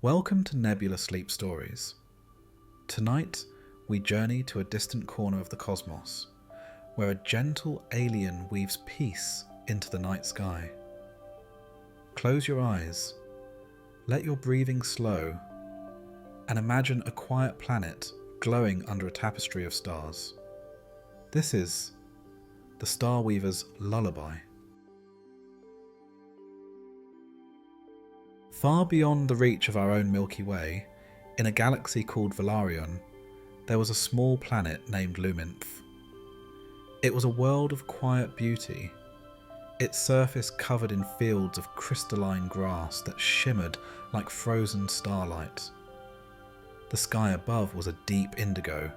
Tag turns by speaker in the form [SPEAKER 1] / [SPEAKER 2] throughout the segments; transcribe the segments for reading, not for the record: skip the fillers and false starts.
[SPEAKER 1] Welcome to Nebula Sleep Stories. Tonight, we journey to a distant corner of the cosmos, where a gentle alien weaves peace into the night sky. Close your eyes, let your breathing slow, and imagine a quiet planet glowing under a tapestry of stars. This is the Starweaver's Lullaby. Far beyond the reach of our own Milky Way, in a galaxy called Velaryon, there was a small planet named Luminth. It was a world of quiet beauty, its surface covered in fields of crystalline grass that shimmered like frozen starlight. The sky above was a deep indigo,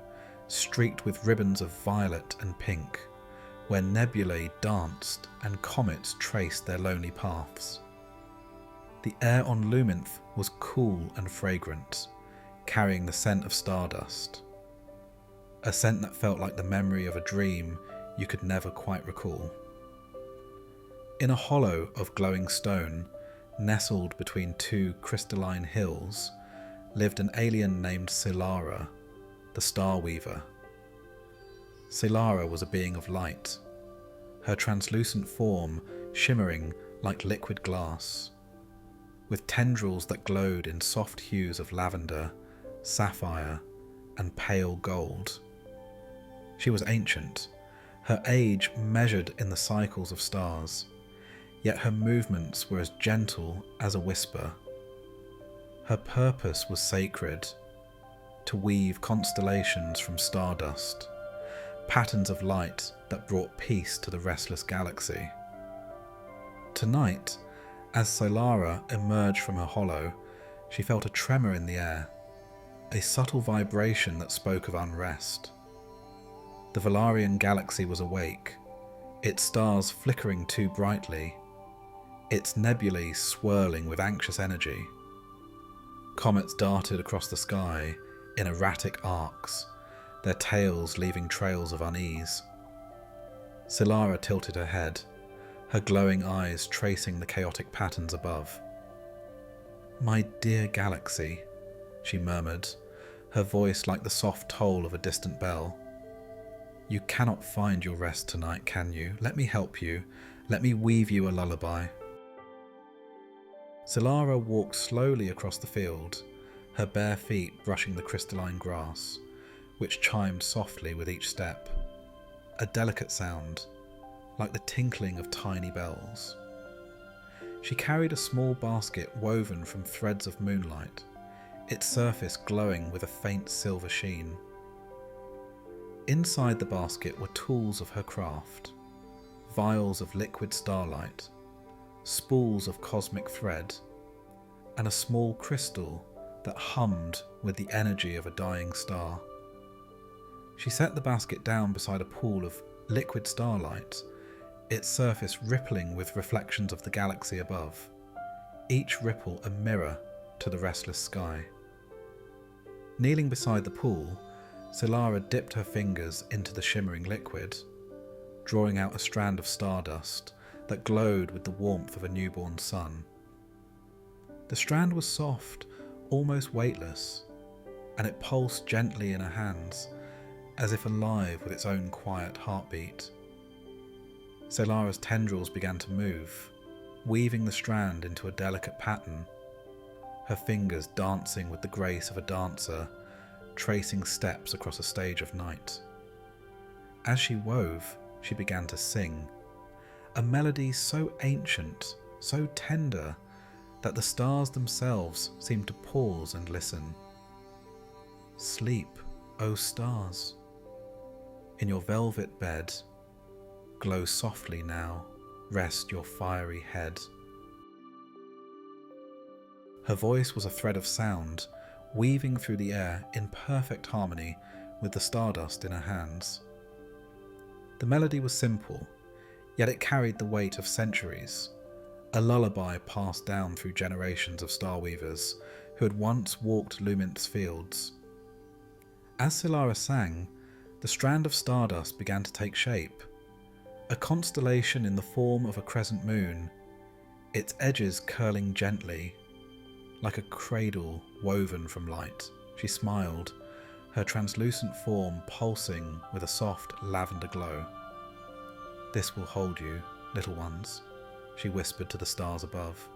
[SPEAKER 1] streaked with ribbons of violet and pink, where nebulae danced and comets traced their lonely paths. The air on Luminth was cool and fragrant, carrying the scent of stardust. A scent that felt like the memory of a dream you could never quite recall. In a hollow of glowing stone, nestled between two crystalline hills, lived an alien named Silara, the Starweaver. Silara was a being of light, her translucent form shimmering like liquid glass, with tendrils that glowed in soft hues of lavender, sapphire, and pale gold. She was ancient, her age measured in the cycles of stars, yet her movements were as gentle as a whisper. Her purpose was sacred, to weave constellations from stardust, patterns of light that brought peace to the restless galaxy. Tonight, as Silara emerged from her hollow, she felt a tremor in the air, a subtle vibration that spoke of unrest. The Velaryon galaxy was awake, its stars flickering too brightly, its nebulae swirling with anxious energy. Comets darted across the sky in erratic arcs, their tails leaving trails of unease. Silara tilted her head, her glowing eyes tracing the chaotic patterns above. "My dear galaxy," she murmured, her voice like the soft toll of a distant bell. "You cannot find your rest tonight, can you? Let me help you. Let me weave you a lullaby." Silara walked slowly across the field, her bare feet brushing the crystalline grass, which chimed softly with each step, a delicate sound, like the tinkling of tiny bells. She carried a small basket woven from threads of moonlight, its surface glowing with a faint silver sheen. Inside the basket were tools of her craft, vials of liquid starlight, spools of cosmic thread, and a small crystal that hummed with the energy of a dying star. She set the basket down beside a pool of liquid starlight, its surface rippling with reflections of the galaxy above, each ripple a mirror to the restless sky. Kneeling beside the pool, Silara dipped her fingers into the shimmering liquid, drawing out a strand of stardust that glowed with the warmth of a newborn sun. The strand was soft, almost weightless, and it pulsed gently in her hands, as if alive with its own quiet heartbeat. Silara's tendrils began to move, weaving the strand into a delicate pattern, her fingers dancing with the grace of a dancer, tracing steps across a stage of night. As she wove, she began to sing, a melody so ancient, so tender, that the stars themselves seemed to pause and listen. "Sleep, O stars. In your velvet bed, glow softly now, rest your fiery head." Her voice was a thread of sound, weaving through the air in perfect harmony with the stardust in her hands. The melody was simple, yet it carried the weight of centuries, a lullaby passed down through generations of Starweavers who had once walked Luminth's fields. As Silara sang, the strand of stardust began to take shape, a constellation in the form of a crescent moon, its edges curling gently, like a cradle woven from light. She smiled, her translucent form pulsing with a soft lavender glow. "This will hold you, little ones," she whispered to the stars above.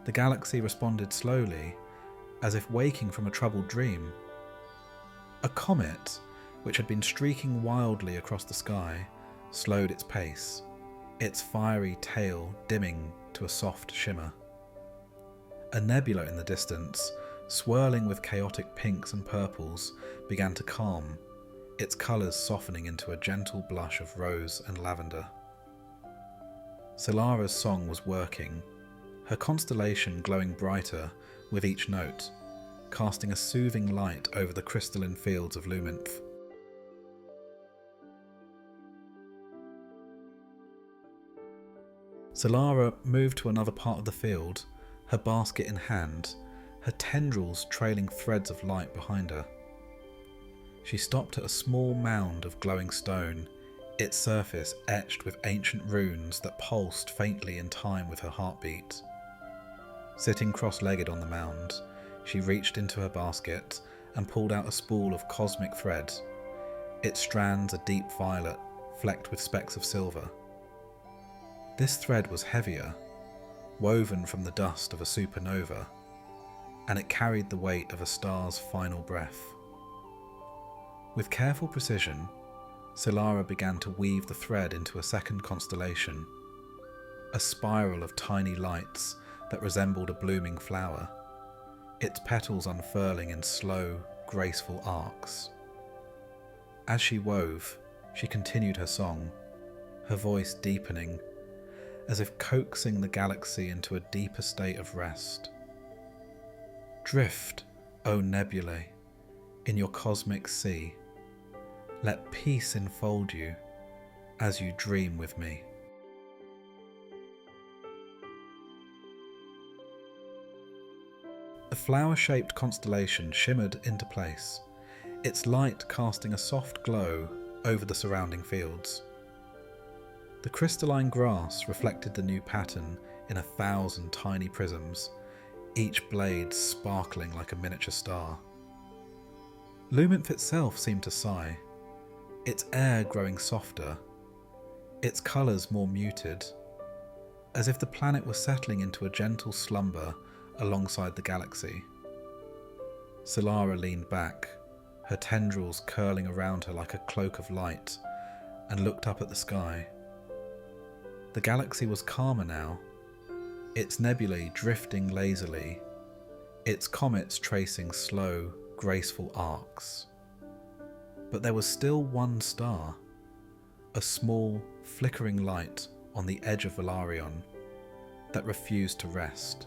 [SPEAKER 1] The galaxy responded slowly, as if waking from a troubled dream. A comet, which had been streaking wildly across the sky, slowed its pace, its fiery tail dimming to a soft shimmer. A nebula in the distance, swirling with chaotic pinks and purples, began to calm, its colours softening into a gentle blush of rose and lavender. Solara's song was working, her constellation glowing brighter with each note, casting a soothing light over the crystalline fields of Luminth. Solara moved to another part of the field, her basket in hand, her tendrils trailing threads of light behind her. She stopped at a small mound of glowing stone, its surface etched with ancient runes that pulsed faintly in time with her heartbeat. Sitting cross-legged on the mound, she reached into her basket and pulled out a spool of cosmic thread, its strands a deep violet, flecked with specks of silver. This thread was heavier, woven from the dust of a supernova, and it carried the weight of a star's final breath. With careful precision, Solara began to weave the thread into a second constellation, a spiral of tiny lights that resembled a blooming flower, its petals unfurling in slow, graceful arcs. As she wove, she continued her song, her voice deepening, as if coaxing the galaxy into a deeper state of rest. "Drift, O nebulae, in your cosmic sea. Let peace enfold you as you dream with me." The flower-shaped constellation shimmered into place, its light casting a soft glow over the surrounding fields. The crystalline grass reflected the new pattern in 1,000 tiny prisms, each blade sparkling like a miniature star. Luminth itself seemed to sigh, its air growing softer, its colours more muted, as if the planet were settling into a gentle slumber alongside the galaxy. Solara leaned back, her tendrils curling around her like a cloak of light, and looked up at the sky. The galaxy was calmer now, its nebulae drifting lazily, its comets tracing slow, graceful arcs. But there was still one star, a small, flickering light on the edge of Valarion that refused to rest.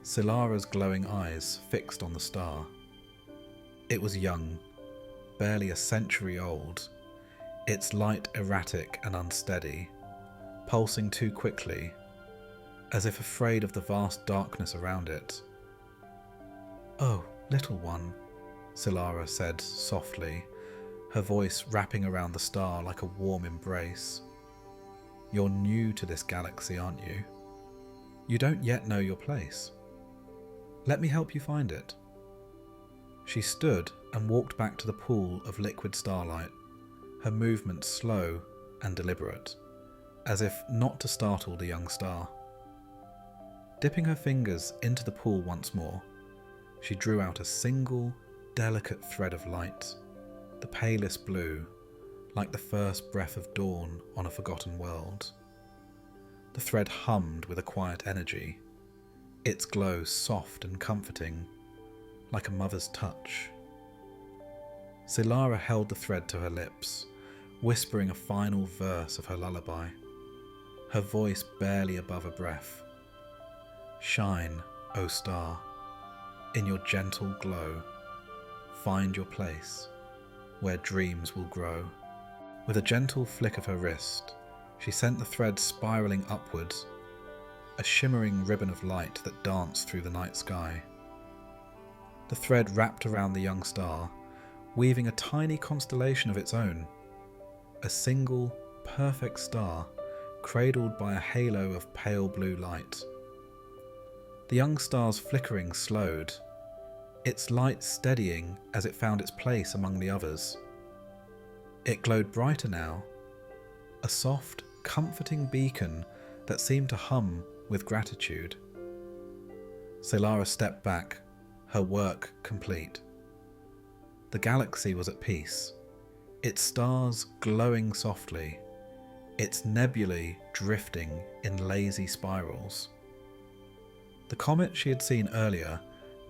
[SPEAKER 1] Solara's glowing eyes fixed on the star. It was young, barely a century old, its light erratic and unsteady, pulsing too quickly, as if afraid of the vast darkness around it. "Oh, little one," Solara said softly, her voice wrapping around the star like a warm embrace. "You're new to this galaxy, aren't you? You don't yet know your place. Let me help you find it." She stood and walked back to the pool of liquid starlight, her movements slow and deliberate, as if not to startle the young star. Dipping her fingers into the pool once more, she drew out a single, delicate thread of light, the palest blue, like the first breath of dawn on a forgotten world. The thread hummed with a quiet energy, its glow soft and comforting, like a mother's touch. Solara held the thread to her lips, whispering a final verse of her lullaby, her voice barely above a breath. "Shine, O star, in your gentle glow. Find your place, where dreams will grow." With a gentle flick of her wrist, she sent the thread spiralling upwards, a shimmering ribbon of light that danced through the night sky. The thread wrapped around the young star, weaving a tiny constellation of its own, a single, perfect star cradled by a halo of pale blue light. The young star's flickering slowed, its light steadying as it found its place among the others. It glowed brighter now, a soft, comforting beacon that seemed to hum with gratitude. Solara stepped back, her work complete. The galaxy was at peace, its stars glowing softly, its nebulae drifting in lazy spirals. The comet she had seen earlier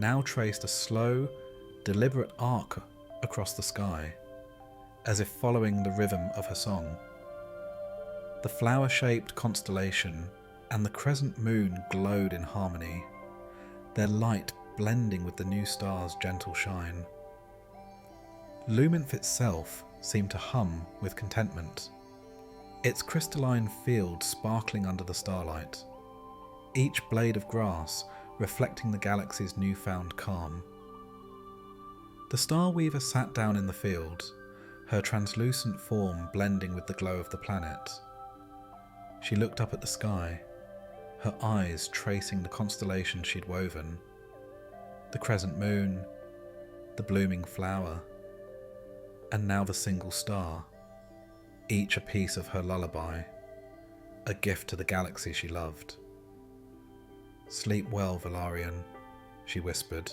[SPEAKER 1] now traced a slow, deliberate arc across the sky, as if following the rhythm of her song. The flower-shaped constellation and the crescent moon glowed in harmony, their light blending with the new star's gentle shine. Luminth itself seemed to hum with contentment, its crystalline field sparkling under the starlight, each blade of grass reflecting the galaxy's newfound calm. The Starweaver sat down in the field, her translucent form blending with the glow of the planet. She looked up at the sky, her eyes tracing the constellations she'd woven, the crescent moon, the blooming flower, and now the single star, each a piece of her lullaby, a gift to the galaxy she loved. "Sleep well, Valarian," she whispered,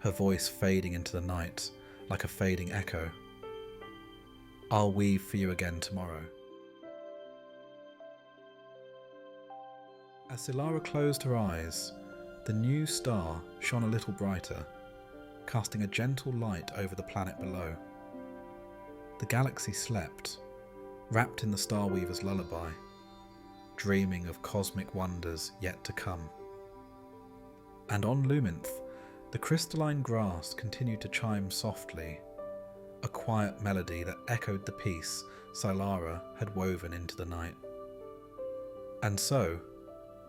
[SPEAKER 1] her voice fading into the night like a fading echo. "I'll weave for you again tomorrow." As Solara closed her eyes, the new star shone a little brighter, casting a gentle light over the planet below. The galaxy slept, wrapped in the Starweaver's lullaby, dreaming of cosmic wonders yet to come. And on Luminth, the crystalline grass continued to chime softly, a quiet melody that echoed the peace Solara had woven into the night. And so,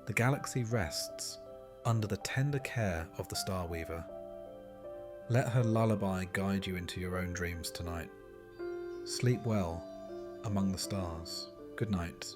[SPEAKER 1] the galaxy rests under the tender care of the Starweaver. Let her lullaby guide you into your own dreams tonight. Sleep well among the stars. Good night.